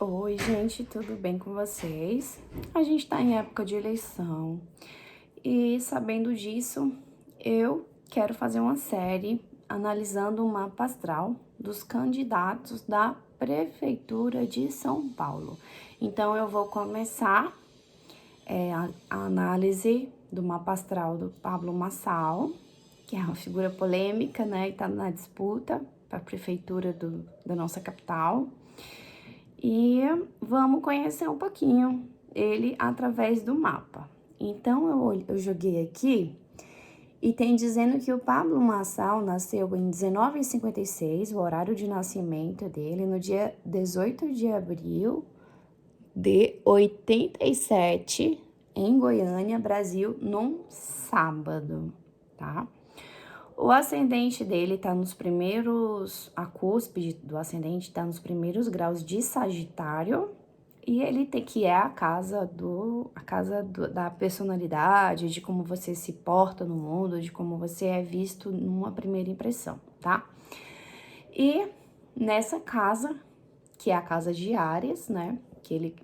Oi, gente, tudo bem com vocês? A gente tá em época de eleição e, sabendo disso, eu quero fazer uma série analisando o mapa astral dos candidatos da Prefeitura de São Paulo. Então, eu vou começar a análise do mapa astral do Pablo Marçal, que é uma figura polêmica, né, e tá na disputa para a Prefeitura da nossa capital. E vamos conhecer um pouquinho ele através do mapa. Então, eu joguei aqui e tem dizendo que o Pablo Marçal nasceu em 1956, o horário de nascimento dele, no dia 18 de abril de 87, em Goiânia, Brasil, num sábado, tá? O ascendente dele tá nos primeiros, a cúspide do ascendente tá nos primeiros graus de Sagitário, e ele tem que é da personalidade, de como você se porta no mundo, de como você é visto numa primeira impressão, tá? E nessa casa, que é a casa de Áries, né? Que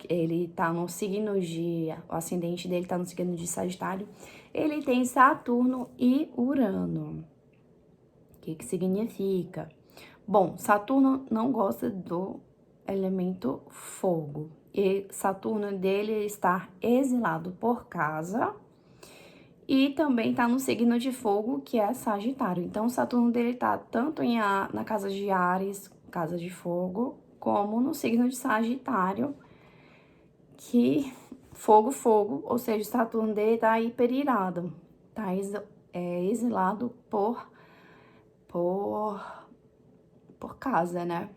ele tá no signo de, o ascendente dele tá no signo de Sagitário, ele tem Saturno e Urano. O que significa? Bom, Saturno não gosta do elemento fogo. E Saturno dele está exilado por casa e também está no signo de fogo, que é Sagitário. Então, Saturno dele está tanto na casa de Áries, casa de fogo, como no signo de Sagitário, que fogo, ou seja, Saturno dele tá hiperirado, tá exilado por, por casa, né?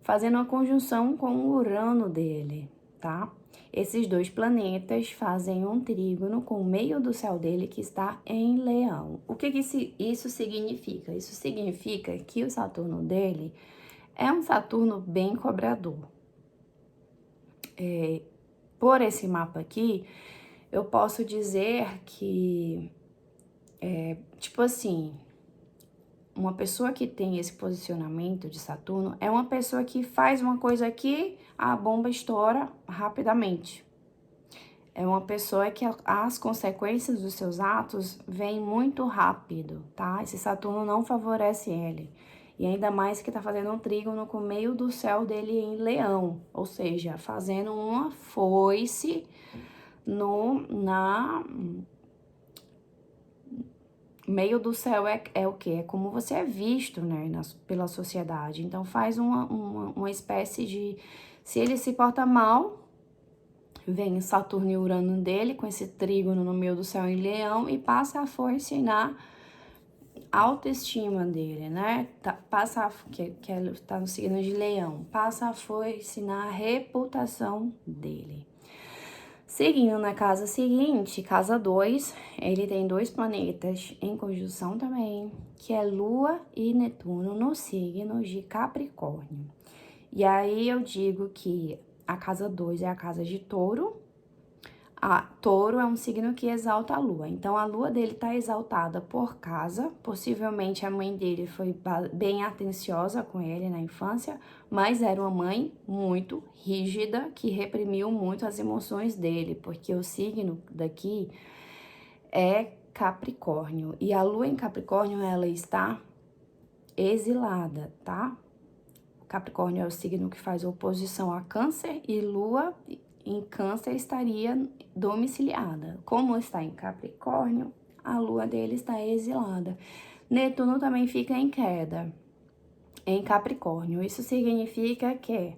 Fazendo uma conjunção com o Urano dele, tá? Esses dois planetas fazem um trígono com o meio do céu dele que está em Leão. O que isso significa? Isso significa que o Saturno dele é um Saturno bem cobrador. Por esse mapa aqui, eu posso dizer que, tipo assim, uma pessoa que tem esse posicionamento de Saturno é uma pessoa que faz uma coisa aqui, a bomba estoura rapidamente. É uma pessoa que as consequências dos seus atos vêm muito rápido, tá? Esse Saturno não favorece ele. E ainda mais que tá fazendo um trígono com o meio do céu dele em Leão, ou seja, fazendo uma foice na meio do céu é o quê? É como você é visto, né, pela sociedade. Então, faz uma espécie de... Se ele se porta mal, vem Saturno e Urano dele, com esse trígono no meio do céu em Leão, e passa a força na autoestima dele, né? Que ele tá no signo de Leão. Passa a força na reputação dele. Seguindo na casa seguinte, casa 2, ele tem dois planetas em conjunção também, que é Lua e Netuno no signo de Capricórnio. E aí eu digo que a casa 2 é a casa de Touro. Touro é um signo que exalta a lua, então a lua dele tá exaltada por casa, possivelmente a mãe dele foi bem atenciosa com ele na infância, mas era uma mãe muito rígida, que reprimiu muito as emoções dele, porque o signo daqui é Capricórnio, e a lua em Capricórnio, ela está exilada, tá? Capricórnio é o signo que faz oposição a Câncer, e lua em Câncer estaria domiciliada. Como está em Capricórnio, a lua dele está exilada. Netuno também fica em queda em Capricórnio. Isso significa que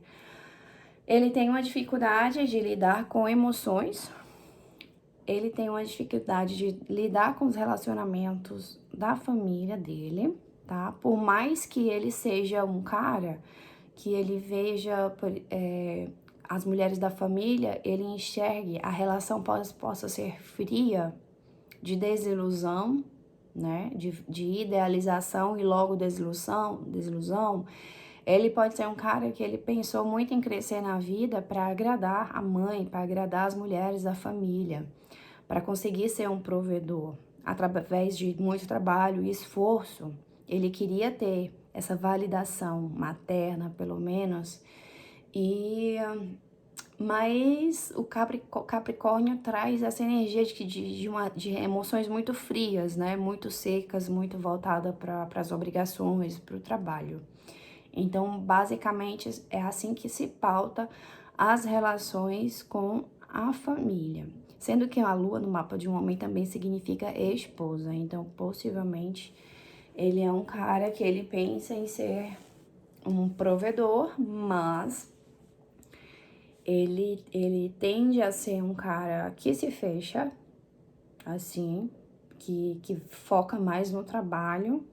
ele tem uma dificuldade de lidar com emoções, ele tem uma dificuldade de lidar com os relacionamentos da família dele, tá? Por mais que ele seja um cara que ele veja as mulheres da família, ele enxergue a relação possa ser fria, de desilusão, né? De idealização e logo desilusão. Ele pode ser um cara que ele pensou muito em crescer na vida para agradar a mãe, para agradar as mulheres da família, para conseguir ser um provedor. Através de muito trabalho e esforço, ele queria ter essa validação materna, pelo menos, E mas o Capricórnio traz essa energia de emoções muito frias, né? Muito secas, muito voltada para as obrigações, para o trabalho. Então, basicamente, é assim que se pauta as relações com a família. Sendo que a lua no mapa de um homem também significa esposa. Então, possivelmente, ele é um cara que ele pensa em ser um provedor, mas ele tende a ser um cara que se fecha, assim, que foca mais no trabalho.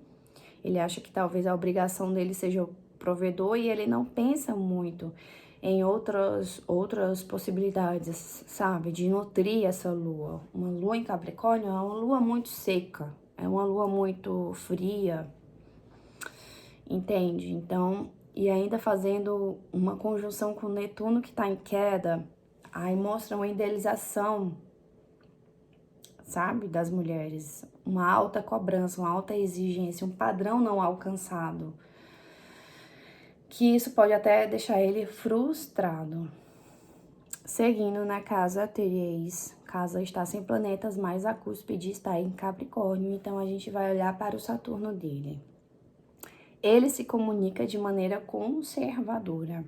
Ele acha que talvez a obrigação dele seja o provedor e ele não pensa muito em outras possibilidades, sabe? De nutrir essa lua. Uma lua em Capricórnio é uma lua muito seca, é uma lua muito fria, entende? Então, e ainda fazendo uma conjunção com Netuno que tá em queda, aí mostra uma idealização, sabe? Das mulheres. Uma alta cobrança, uma alta exigência, um padrão não alcançado. Que isso pode até deixar ele frustrado. Seguindo na casa 3, casa está sem planetas, mas a cúspide está em Capricórnio, então a gente vai olhar para o Saturno dele. Ele se comunica de maneira conservadora.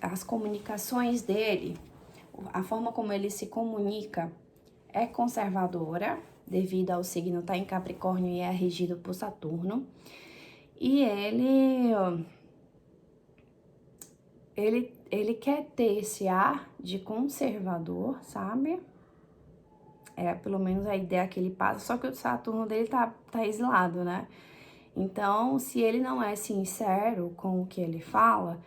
As comunicações dele, a forma como ele se comunica é conservadora, devido ao signo estar em Capricórnio e é regido por Saturno. E ele quer ter esse ar de conservador, sabe? É pelo menos a ideia que ele passa, só que o Saturno dele tá exilado, né? Então, se ele não é sincero com o que ele fala,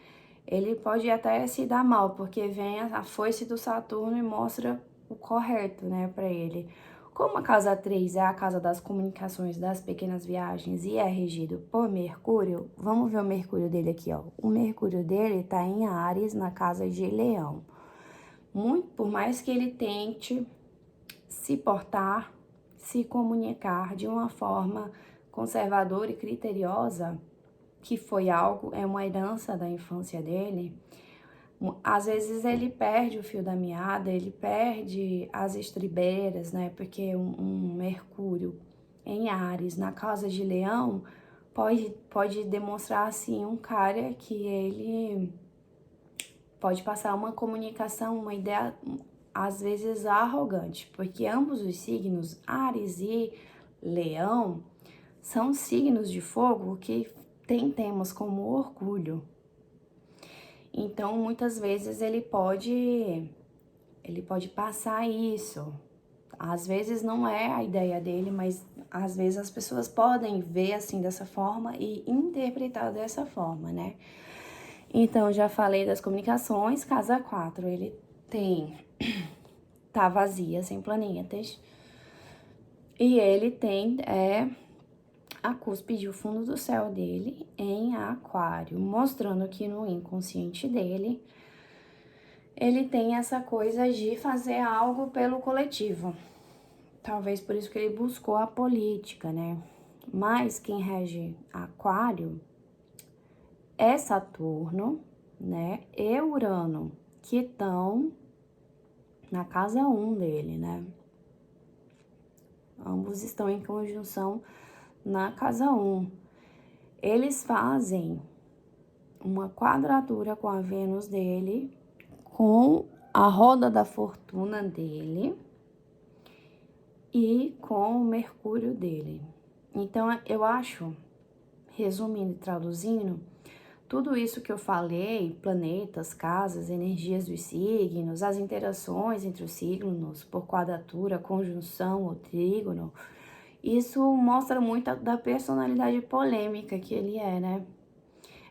ele pode até se dar mal, porque vem a foice do Saturno e mostra o correto, né, pra ele. Como a casa 3 é a casa das comunicações, das pequenas viagens e é regido por Mercúrio, vamos ver o Mercúrio dele aqui, ó. O Mercúrio dele tá em Áries, na casa de Leão. Por mais que ele tente se portar, se comunicar de uma forma conservadora e criteriosa, que foi algo, é uma herança da infância dele, às vezes ele perde o fio da meada, ele perde as estribeiras, né? Porque um Mercúrio em Áries, na casa de Leão, pode demonstrar, assim, um cara que ele pode passar uma comunicação, uma ideia, às vezes arrogante, porque ambos os signos, Áries e Leão, são signos de fogo que têm temas como orgulho. Então, muitas vezes ele pode passar isso. Às vezes não é a ideia dele, mas às vezes as pessoas podem ver assim dessa forma e interpretar dessa forma, né? Então, já falei das comunicações, casa 4, ele tá vazia, sem planetas. E ele tem a cúspide, o fundo do céu dele em Aquário, mostrando que no inconsciente dele, ele tem essa coisa de fazer algo pelo coletivo. Talvez por isso que ele buscou a política, né? Mas quem rege Aquário é Saturno, né? E Urano, que estão na casa 1 dele, né? Ambos estão em conjunção na casa 1. Eles fazem uma quadratura com a Vênus dele, com a roda da fortuna dele e com o Mercúrio dele. Então, eu acho, resumindo e traduzindo, tudo isso que eu falei, planetas, casas, energias dos signos, as interações entre os signos por quadratura, conjunção ou trígono, isso mostra muito da personalidade polêmica que ele é, né?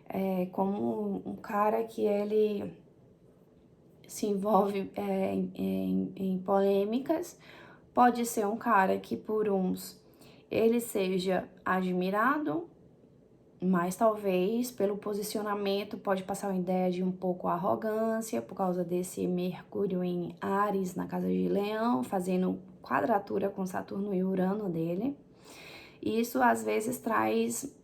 É como um cara que ele se envolve em polêmicas, pode ser um cara que por uns ele seja admirado, mas talvez pelo posicionamento pode passar uma ideia de um pouco arrogância por causa desse Mercúrio em Áries na casa de Leão, fazendo quadratura com Saturno e Urano dele. Isso às vezes traz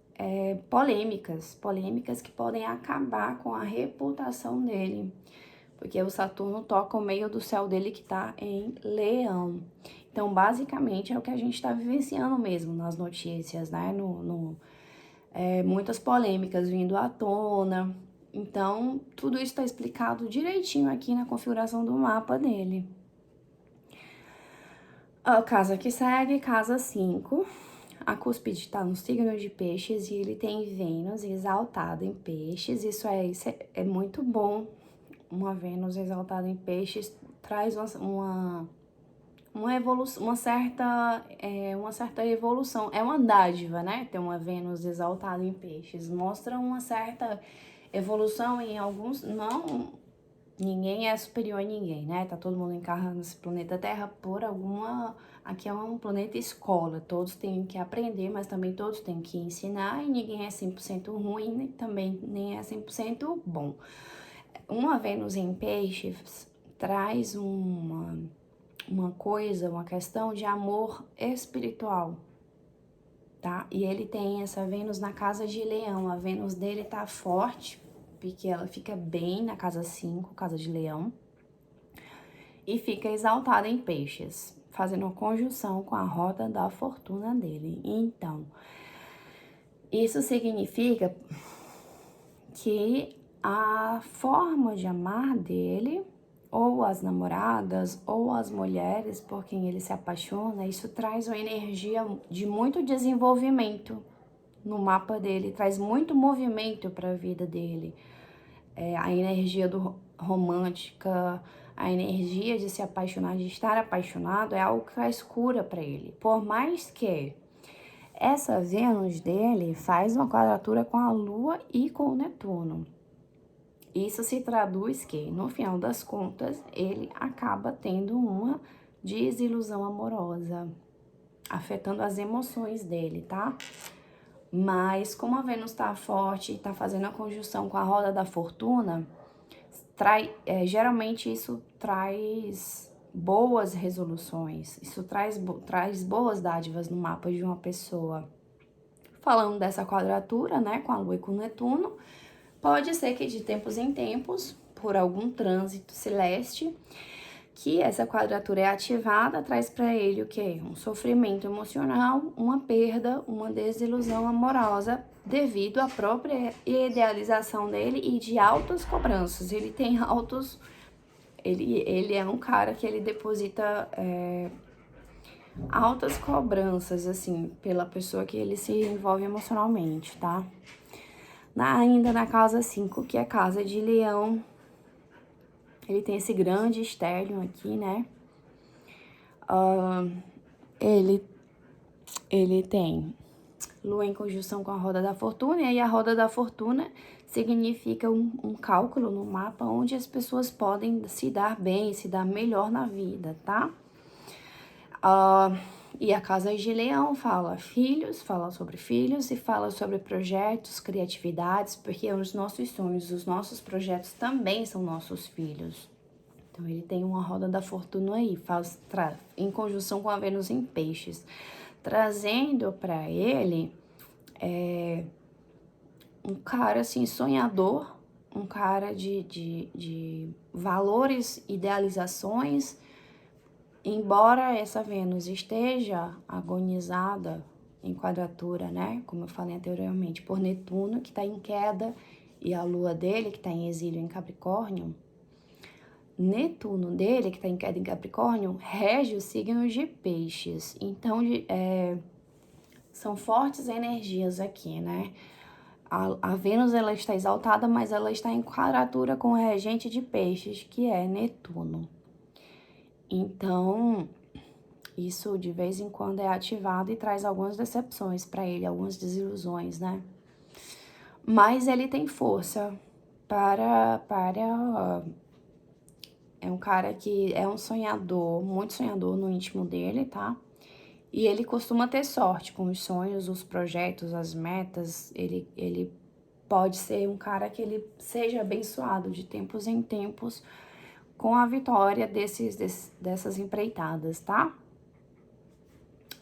polêmicas que podem acabar com a reputação dele, porque o Saturno toca o meio do céu dele que tá em Leão. Então, basicamente, é o que a gente tá vivenciando mesmo nas notícias, né? Muitas polêmicas vindo à tona. Então, tudo isso está explicado direitinho aqui na configuração do mapa dele. A casa que segue, casa 5. A cúspide está no signo de Peixes e ele tem Vênus exaltado em Peixes. Isso é muito bom. Uma Vênus exaltada em Peixes traz uma evolução, uma certa evolução. É uma dádiva, né? Ter uma Vênus exaltada em Peixes. Mostra uma certa evolução em alguns... Ninguém é superior a ninguém, né? Tá todo mundo encarnando nesse planeta Terra por alguma... Aqui é um planeta escola, todos têm que aprender, mas também todos têm que ensinar, e ninguém é 100% ruim, nem também nem é 100% bom. Uma Vênus em Peixes traz uma questão de amor espiritual, tá? E ele tem essa Vênus na casa de Leão, a Vênus dele tá forte, porque ela fica bem na casa 5, casa de Leão, e fica exaltada em Peixes, fazendo uma conjunção com a roda da fortuna dele. Então, isso significa que a forma de amar dele, ou as namoradas, ou as mulheres por quem ele se apaixona, isso traz uma energia de muito desenvolvimento no mapa dele, traz muito movimento para a vida dele. A energia romântica, a energia de se apaixonar, de estar apaixonado, é algo que traz cura para ele. Por mais que essa Vênus dele faz uma quadratura com a Lua e com o Netuno. Isso se traduz que, no final das contas, ele acaba tendo uma desilusão amorosa, afetando as emoções dele, tá? Mas como a Vênus tá forte e tá fazendo a conjunção com a roda da fortuna, geralmente isso traz boas resoluções, isso traz boas dádivas no mapa de uma pessoa. Falando dessa quadratura, né, com a Lua e com o Netuno, pode ser que de tempos em tempos, por algum trânsito celeste, que essa quadratura é ativada, traz para ele o quê? Um sofrimento emocional, uma perda, uma desilusão amorosa, devido à própria idealização dele e de altas cobranças. Ele tem altos... Ele é um cara que ele deposita altas cobranças, assim, pela pessoa que ele se envolve emocionalmente, tá? Ainda na casa 5, que é a casa de Leão, ele tem esse grande estélio aqui, né? Ele tem Lua em conjunção com a roda da fortuna, e aí a roda da fortuna significa um cálculo no mapa onde as pessoas podem se dar bem, se dar melhor na vida, tá? E a casa de Leão fala sobre filhos e fala sobre projetos, criatividades, porque os nossos sonhos, os nossos projetos também são nossos filhos. Então, ele tem uma roda da fortuna aí, em conjunção com a Vênus em Peixes, trazendo para ele um cara, assim, sonhador, um cara de valores, idealizações, embora essa Vênus esteja agonizada em quadratura, né, como eu falei anteriormente, por Netuno, que está em queda, e a Lua dele, que está em exílio em Capricórnio, Netuno dele, que está em queda em Capricórnio, rege o signo de Peixes. Então, são fortes energias aqui, né? A Vênus, ela está exaltada, mas ela está em quadratura com o regente de Peixes, que é Netuno. Então, isso de vez em quando é ativado e traz algumas decepções para ele, algumas desilusões, né? Mas ele tem força é um cara que é um sonhador, muito sonhador no íntimo dele, tá? E ele costuma ter sorte com os sonhos, os projetos, as metas. Ele pode ser um cara que ele seja abençoado de tempos em tempos com a vitória dessas empreitadas, tá?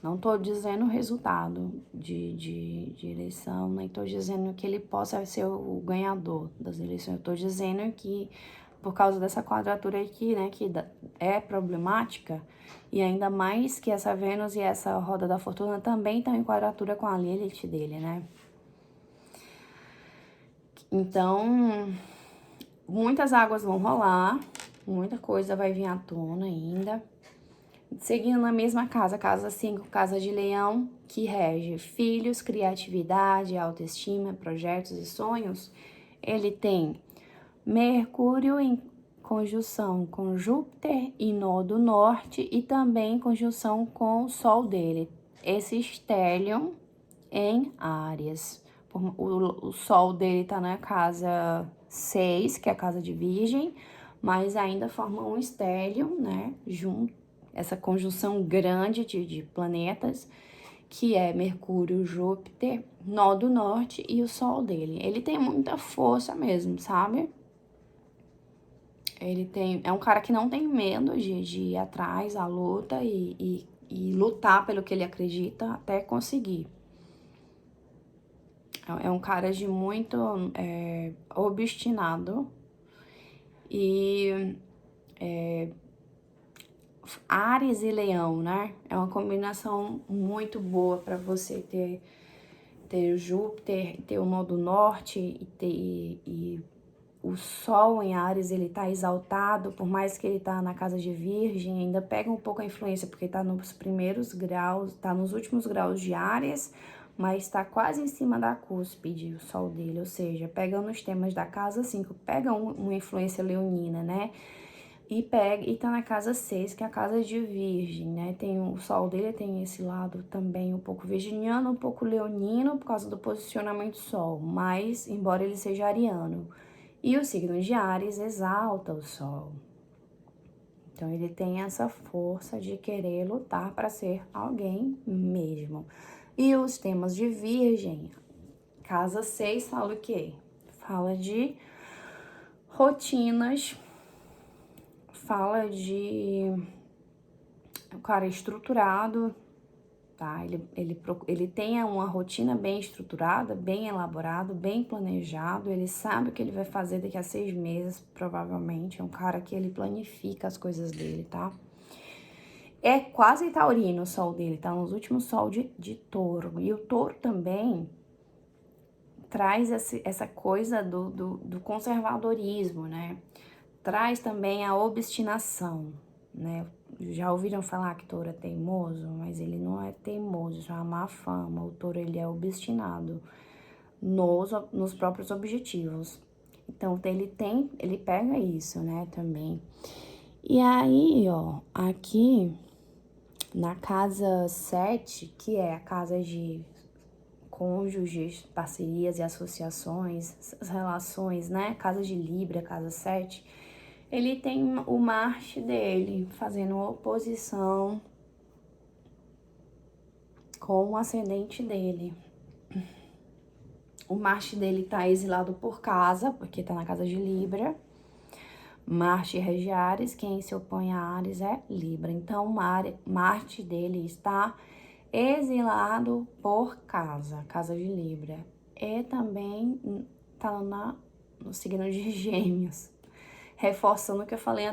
Não tô dizendo o resultado de eleição, nem tô dizendo que ele possa ser o ganhador das eleições. Eu tô dizendo que, por causa dessa quadratura aqui, né, que é problemática, e ainda mais que essa Vênus e essa roda da fortuna também estão em quadratura com a Lilith dele, né? Então, muitas águas vão rolar, muita coisa vai vir à tona ainda. Seguindo na mesma casa, casa 5, casa de leão, que rege filhos, criatividade, autoestima, projetos e sonhos, ele tem Mercúrio em conjunção com Júpiter e nó do norte e também conjunção com o Sol dele, esse stellium em Áries. O Sol dele tá na casa 6, que é a casa de Virgem, mas ainda forma um stellium, né, junto, essa conjunção grande de planetas, que é Mercúrio, Júpiter, nó do norte e o Sol dele. Ele tem muita força mesmo, sabe? É um cara que não tem medo de ir atrás, à luta e lutar pelo que ele acredita até conseguir. É um cara de muito obstinado e Áries e Leão, né? É uma combinação muito boa para você ter Júpiter, ter o nó do norte e o Sol em Áries, ele tá exaltado, por mais que ele tá na casa de Virgem, ainda pega um pouco a influência, porque tá nos primeiros graus, tá nos últimos graus de Áries, mas tá quase em cima da cúspide, o Sol dele, ou seja, pega nos temas da casa 5, pega uma influência leonina, né? E tá na casa 6, que é a casa de Virgem, né? O Sol dele tem esse lado também um pouco virginiano, um pouco leonino, por causa do posicionamento do Sol, mas, embora ele seja ariano. E o signo de Áries exalta o Sol. Então, ele tem essa força de querer lutar para ser alguém mesmo. E os temas de Virgem, casa 6 fala o quê? Fala de rotinas, fala de um cara estruturado, tá? Ele tem uma rotina bem estruturada, bem elaborado, bem planejado. Ele sabe o que ele vai fazer daqui a 6 meses, provavelmente. É um cara que ele planifica as coisas dele, tá? É quase taurino o sol dele, tá? Nos últimos sol de touro. E o touro também traz essa coisa do conservadorismo, né? Traz também a obstinação, né? Já ouviram falar que touro é teimoso? Mas ele não é teimoso, isso é uma má fama. O touro, ele é obstinado nos próprios objetivos. Então, ele pega isso, né, também. E aí, ó, aqui na casa 7, que é a casa de cônjuges, parcerias e associações, as relações, né, casa de Libra, casa 7, ele tem o Marte dele fazendo oposição com o ascendente dele. O Marte dele tá exilado por casa, porque tá na casa de Libra. Marte rege Áries, quem se opõe a Áries é Libra. Então, Marte dele está exilado por casa de Libra. E também tá no signo de Gêmeos. Reforçando o que eu falei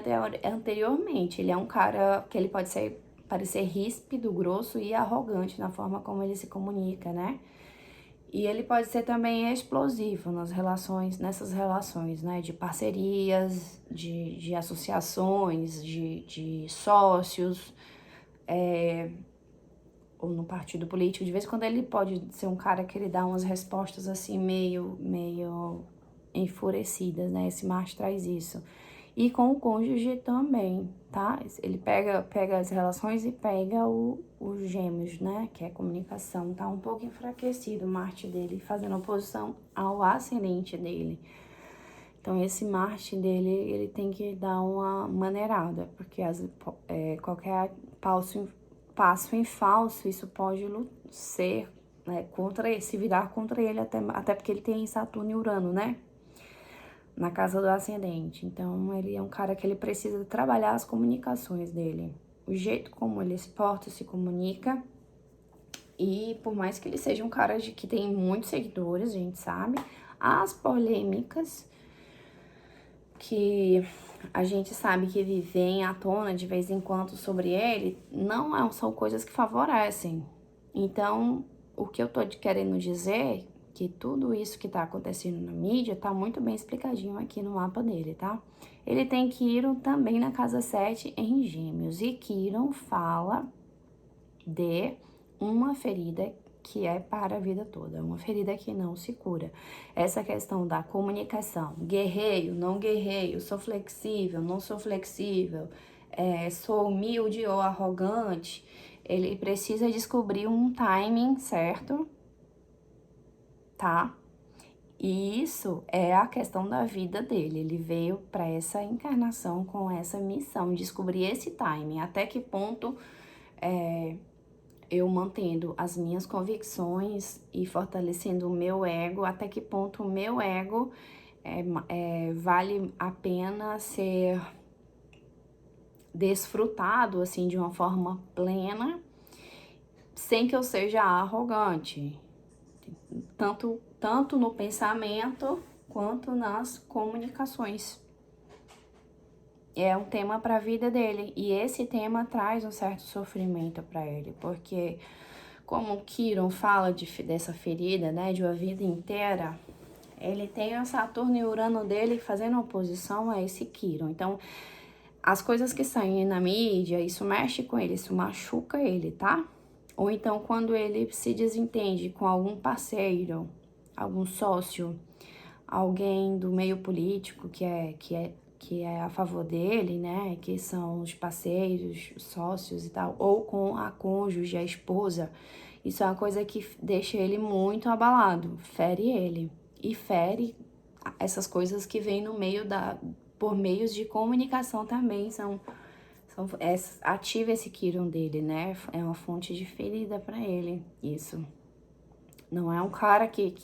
anteriormente, ele é um cara que ele pode parecer ríspido, grosso e arrogante na forma como ele se comunica, né? E ele pode ser também explosivo nessas relações, né? De parcerias, de associações, de sócios, ou no partido político. De vez em quando ele pode ser um cara que ele dá umas respostas assim meio enfurecidas, né? Esse Marte traz isso. E com o cônjuge também, tá? Ele pega as relações e pega os gêmeos, né? Que é a comunicação. Tá um pouco enfraquecido o Marte dele, fazendo oposição ao ascendente dele. Então, esse Marte dele, ele tem que dar uma maneirada, porque qualquer passo em falso, isso pode ser, né, se virar contra ele, até porque ele tem Saturno e Urano, né? Na casa do ascendente. Então, ele é um cara que ele precisa trabalhar as comunicações dele. O jeito como ele se porta, se comunica, E por mais que ele seja um cara que tem muitos seguidores, a gente sabe, as polêmicas que a gente sabe que ele vem à tona de vez em quando sobre ele, são coisas que favorecem. Então, o que eu tô querendo dizer que tudo isso que tá acontecendo na mídia tá muito bem explicadinho aqui no mapa dele, tá? Ele tem Quiron também na casa 7 em Gêmeos, e Quiron fala de uma ferida que é para a vida toda, uma ferida que não se cura. Essa questão da comunicação, guerreio, não guerreio, sou flexível, não sou flexível, sou humilde ou arrogante, ele precisa descobrir um timing certo, tá? E isso é a questão da vida dele. Ele veio para essa encarnação com essa missão, descobrir esse timing, até que ponto eu mantendo as minhas convicções e fortalecendo o meu ego, até que ponto o meu ego vale a pena ser desfrutado, assim, de uma forma plena, sem que eu seja arrogante, tanto no pensamento quanto nas comunicações. É um tema para a vida dele, e esse tema traz um certo sofrimento para ele, porque como o Quiron fala dessa ferida, né, de uma vida inteira, ele tem o Saturno e Urano dele fazendo oposição a esse Quiron. Então, as coisas que saem na mídia, isso mexe com ele, isso machuca ele, tá? Ou então, quando ele se desentende com algum parceiro, algum sócio, alguém do meio político que é a favor dele, né, que são os parceiros, os sócios e tal, ou com a cônjuge, a esposa, isso é uma coisa que deixa ele muito abalado, fere ele, e fere essas coisas que vêm no meio por meios de comunicação também, ativa esse Quiron dele, né, é uma fonte de ferida para ele, isso. Não é um cara que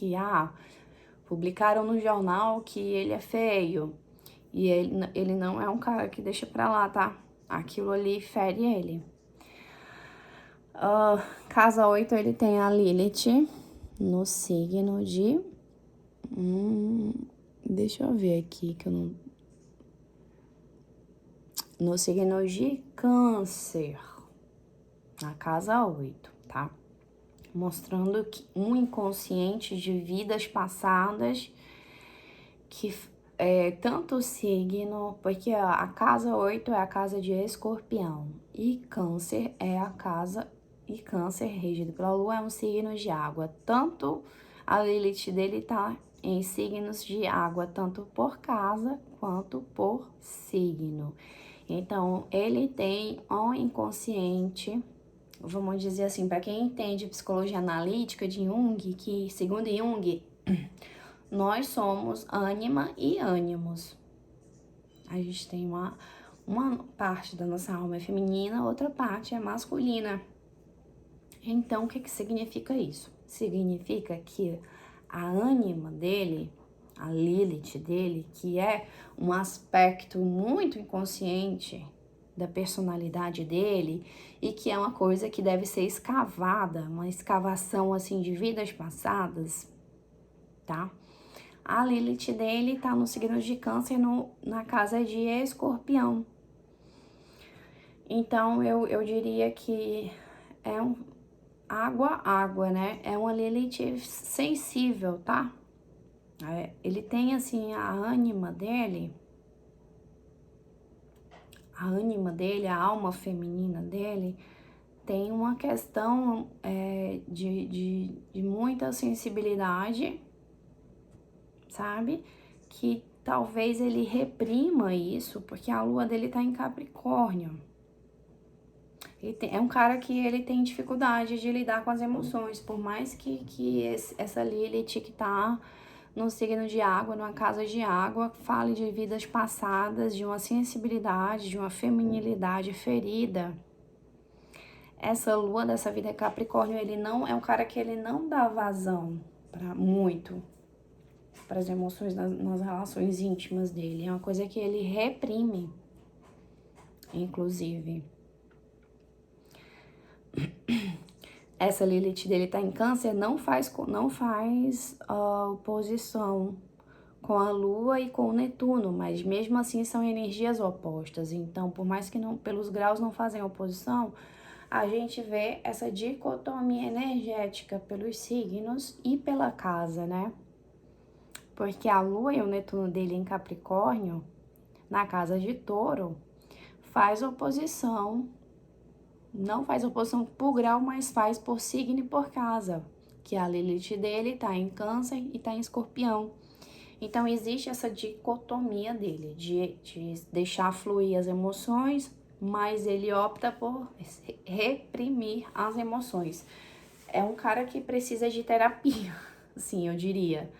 publicaram no jornal que ele é feio, e ele não é um cara que deixa pra lá, tá? Aquilo ali fere ele. Casa 8, ele tem a Lilith no signo de... deixa eu ver aqui que eu não... No signo de Câncer, na casa 8, tá? Mostrando que um inconsciente de vidas passadas que tanto o signo, porque a casa 8 é a casa de Escorpião e Câncer é a casa, e Câncer, regido pela Lua, é um signo de água. Tanto a Lilith dele tá em signos de água, tanto por casa quanto por signo. Então, ele tem um inconsciente, vamos dizer assim, para quem entende psicologia analítica de Jung, que segundo Jung, nós somos ânima e ânimos. A gente tem uma parte da nossa alma é feminina, outra parte é masculina. Então, o que significa isso? Significa que a ânima dele, a Lilith dele, que é um aspecto muito inconsciente da personalidade dele e que é uma coisa que deve ser escavada, uma escavação assim de vidas passadas, tá? A Lilith dele tá no signo de Câncer, na casa de Escorpião. Então, eu diria que é água, né? É uma Lilith sensível, tá? Ele tem, assim, a ânima dele, a alma feminina dele, tem uma questão de muita sensibilidade, sabe? Que talvez ele reprima isso, porque a lua dele tá em Capricórnio. É um cara que ele tem dificuldade de lidar com as emoções, por mais que essa Lilith que tá no signo de água, numa casa de água, fale de vidas passadas, de uma sensibilidade, de uma feminilidade ferida. Essa lua dessa vida Capricórnio, ele não é um cara que ele não dá vazão para as emoções nas relações íntimas dele. É uma coisa que ele reprime, inclusive. essa Lilith dele tá em Câncer, não faz oposição com a Lua e com o Netuno, mas mesmo assim são energias opostas. Então, por mais que não, pelos graus não fazem oposição, a gente vê essa dicotomia energética pelos signos e pela casa, né? Porque a Lua e o Netuno dele em Capricórnio, na casa de Touro, faz oposição, não faz oposição por grau, mas faz por signo e por casa, que a Lilith dele tá em Câncer e tá em Escorpião. Então, existe essa dicotomia dele, de deixar fluir as emoções, mas ele opta por reprimir as emoções. É um cara que precisa de terapia, sim, eu diria.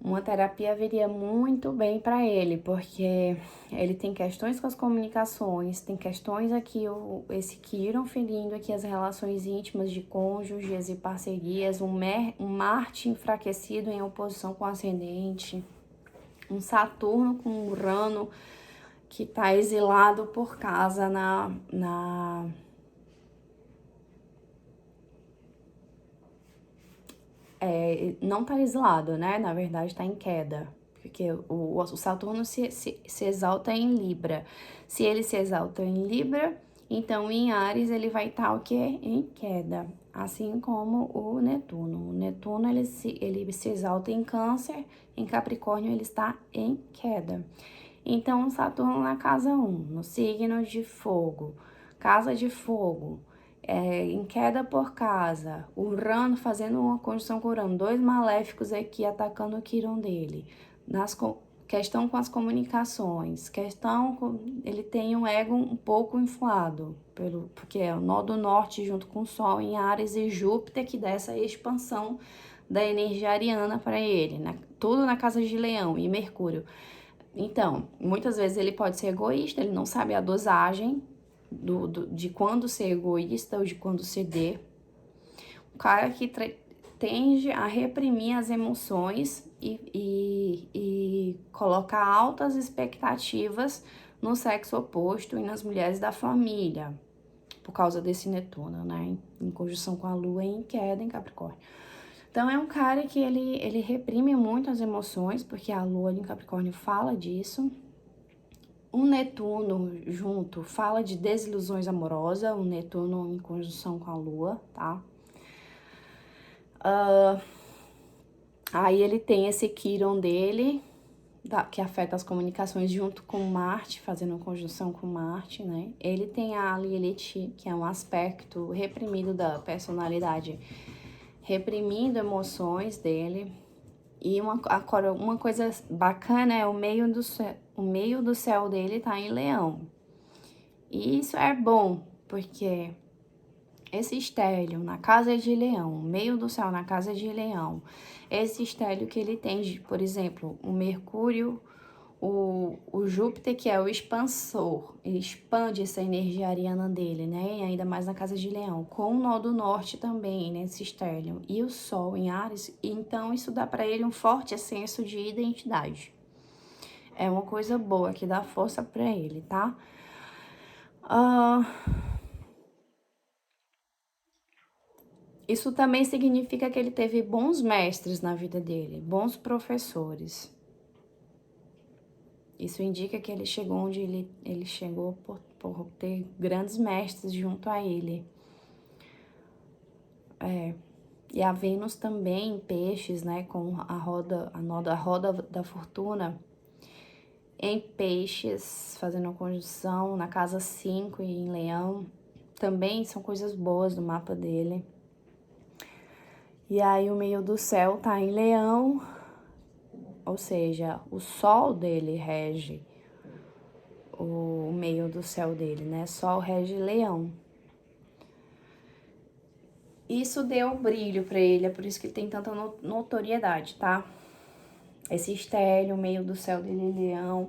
Uma terapia viria muito bem para ele, porque ele tem questões com as comunicações, tem questões aqui, esse Quirón ferindo aqui as relações íntimas de cônjuges e parcerias, um Marte enfraquecido em oposição com o ascendente, um Saturno com Urano que tá exilado por casa não tá exilado, né? Na verdade, tá em queda. Porque o Saturno se exalta em Libra. Se ele se exalta em Libra, então em Áries ele vai estar o quê? Em queda. Assim como o Netuno. O Netuno ele se exalta em Câncer, em Capricórnio ele está em queda. Então, Saturno na casa 1, no signo de fogo, casa de fogo, em queda por casa, Urano fazendo uma conjunção com Urano, dois maléficos aqui atacando o Quirón dele, questão com as comunicações, ele tem um ego um pouco inflado, porque é o nó do norte junto com o Sol em Áries e Júpiter que dá essa expansão da energia ariana para ele, tudo na casa de Leão e Mercúrio. Então, muitas vezes ele pode ser egoísta, ele não sabe a dosagem de quando ser egoísta ou de quando ceder. O cara que tende a reprimir as emoções e colocar altas expectativas no sexo oposto e nas mulheres da família, por causa desse Netuno, né? Em conjunção com a Lua em queda em Capricórnio. Então, é um cara que ele reprime muito as emoções, porque a Lua em Capricórnio fala disso. O Netuno junto fala de desilusões amorosas, o Netuno em conjunção com a Lua, tá? Aí ele tem esse Quirón dele, que afeta as comunicações junto com Marte, fazendo conjunção com Marte, né? Ele tem a Lilith, que é um aspecto reprimido da personalidade, reprimindo emoções dele. E uma coisa bacana é o meio do céu dele tá em Leão. E isso é bom, porque esse estélio na casa de Leão, o meio do céu na casa de Leão, esse estélio que ele tem, por exemplo, o Mercúrio, o Júpiter, que é o expansor, ele expande essa energia ariana dele, né? E ainda mais na casa de Leão, com o nó do norte também, nesse estélio, e o Sol em Áries, então isso dá para ele um forte senso de identidade. É uma coisa boa que dá força para ele, tá? Isso também significa que ele teve bons mestres na vida dele, bons professores. Isso indica que ele chegou onde ele chegou por ter grandes mestres junto a ele. E a Vênus também em peixes, né, com a roda da fortuna em peixes, fazendo a conjunção na casa 5 e em Leão. Também são coisas boas do mapa dele. E aí o meio do céu tá em Leão, ou seja, o Sol dele rege o meio do céu dele, né? Sol rege Leão. Isso deu brilho pra ele, é por isso que ele tem tanta notoriedade, tá? Esse estélio, o meio do céu dele, Leão,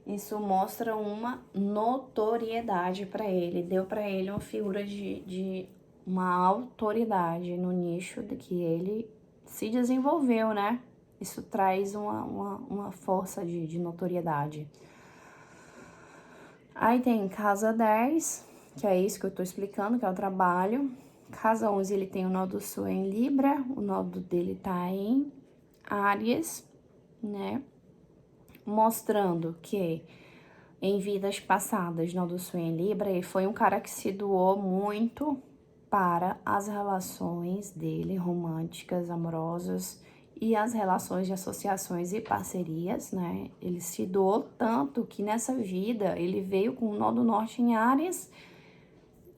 isso mostra uma notoriedade pra ele, deu pra ele uma figura de uma autoridade no nicho de que ele se desenvolveu, né? Isso traz uma força de notoriedade. Aí tem casa 10, que é isso que eu tô explicando, que é o trabalho. Casa 11, ele tem o nó do Sul em Libra, o nó dele tá em Áries, né? Mostrando que em vidas passadas, nó do Sul em Libra, ele foi um cara que se doou muito para as relações dele, românticas, amorosas, e as relações de associações e parcerias, né? Ele se doou tanto que nessa vida ele veio com o nó do Norte em Áries,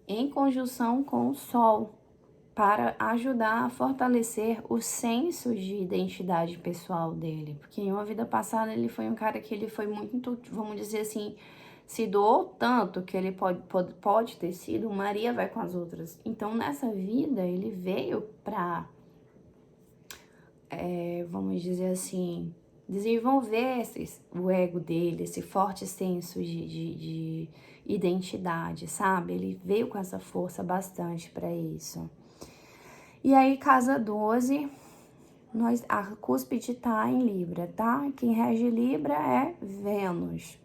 em conjunção com o Sol, para ajudar a fortalecer o senso de identidade pessoal dele. Porque em uma vida passada ele foi um cara que ele foi muito, vamos dizer assim, se doou tanto que ele pode ter sido Maria vai com as outras. Então nessa vida ele veio para, vamos dizer assim, desenvolver o ego dele, esse forte senso de identidade, sabe? Ele veio com essa força bastante para isso. E aí, casa 12, a cúspide tá em Libra, tá? Quem rege Libra é Vênus.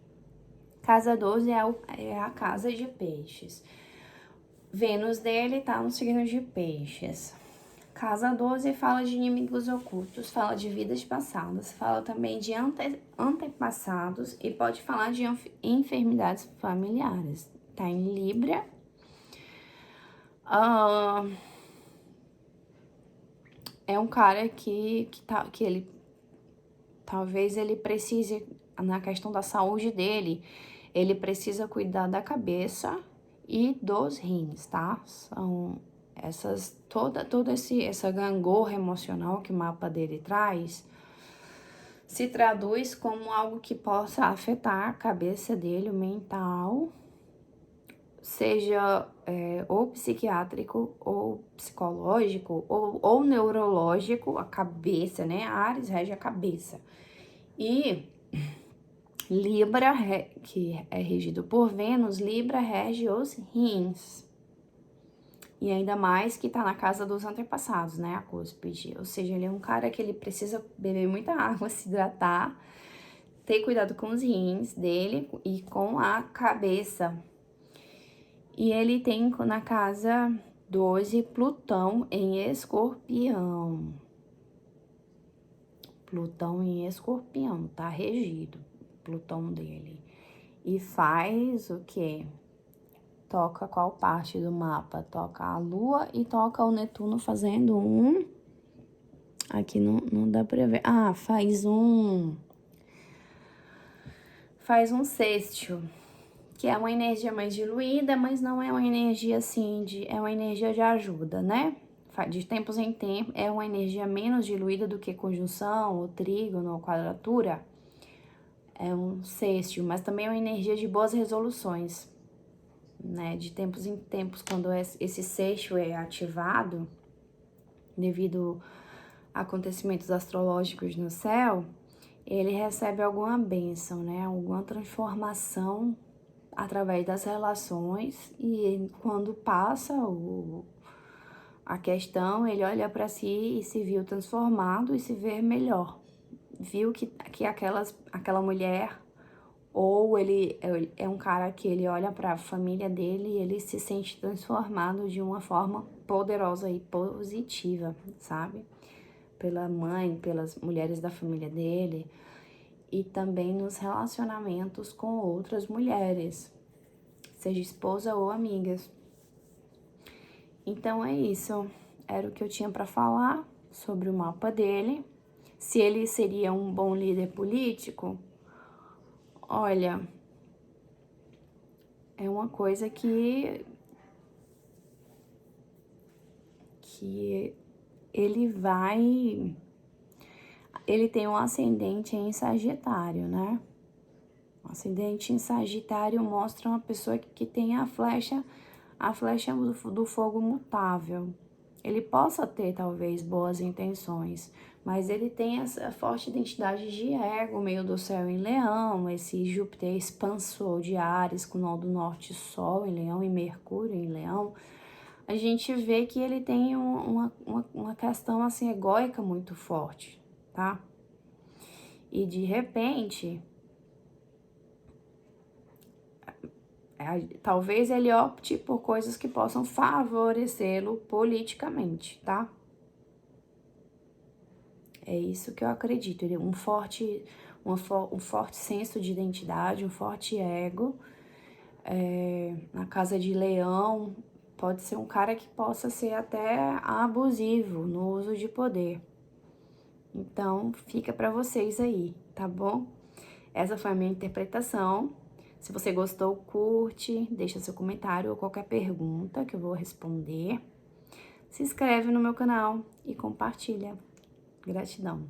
Casa 12 é a casa de peixes. Vênus dele tá no signo de peixes. Casa 12 fala de inimigos ocultos, fala de vidas passadas, fala também de antepassados e pode falar de enfermidades familiares. Tá em Libra. É um cara que ele talvez ele precise, na questão da saúde dele, ele precisa cuidar da cabeça e dos rins, tá? São toda essa gangorra emocional que o mapa dele traz, se traduz como algo que possa afetar a cabeça dele, o mental, seja ou psiquiátrico, ou psicológico, ou neurológico, a cabeça, né? A Áries rege a cabeça. E Libra, que é regido por Vênus, Libra rege os rins. E ainda mais que tá na casa dos antepassados, né? A cúspide. Ou seja, ele é um cara que ele precisa beber muita água, se hidratar, ter cuidado com os rins dele e com a cabeça. E ele tem na casa 12 Plutão em Escorpião. Plutão em Escorpião, tá regido. Plutão dele. E faz o quê? Toca qual parte do mapa? Toca a Lua e toca o Netuno fazendo um... Aqui não dá pra ver. Ah, faz um sextil, que é uma energia mais diluída, mas não é uma energia assim, é uma energia de ajuda, né? De tempos em tempos, é uma energia menos diluída do que conjunção, ou trígono, ou quadratura. É um sextil, mas também é uma energia de boas resoluções, né? De tempos em tempos, quando esse sextil é ativado, devido a acontecimentos astrológicos no céu, ele recebe alguma bênção, né? Alguma transformação através das relações, e quando passa a questão, ele olha para si e se viu transformado e se vê melhor. Viu que aquela mulher, ou ele é um cara que ele olha para a família dele e ele se sente transformado de uma forma poderosa e positiva, sabe? Pela mãe, pelas mulheres da família dele, e também nos relacionamentos com outras mulheres, seja esposa ou amigas. Então é isso, era o que eu tinha para falar sobre o mapa dele. Se ele seria um bom líder político, olha, é uma coisa que ele tem um ascendente em Sagitário, né? O ascendente em Sagitário mostra uma pessoa que tem a flecha do fogo mutável. Ele possa ter, talvez, boas intenções, mas ele tem essa forte identidade de ego, meio do céu em Leão, esse Júpiter expansor de Áries, com o nó do norte, Sol em Leão e Mercúrio em Leão. A gente vê que ele tem uma questão, assim, egóica muito forte, tá? E, de repente, talvez ele opte por coisas que possam favorecê-lo politicamente, tá? É isso que eu acredito. Ele é um forte senso de identidade, um forte ego. Na casa de Leão, pode ser um cara que possa ser até abusivo no uso de poder. Então, fica pra vocês aí, tá bom? Essa foi a minha interpretação. Se você gostou, curte, deixa seu comentário ou qualquer pergunta que eu vou responder. Se inscreve no meu canal e compartilha. Gratidão.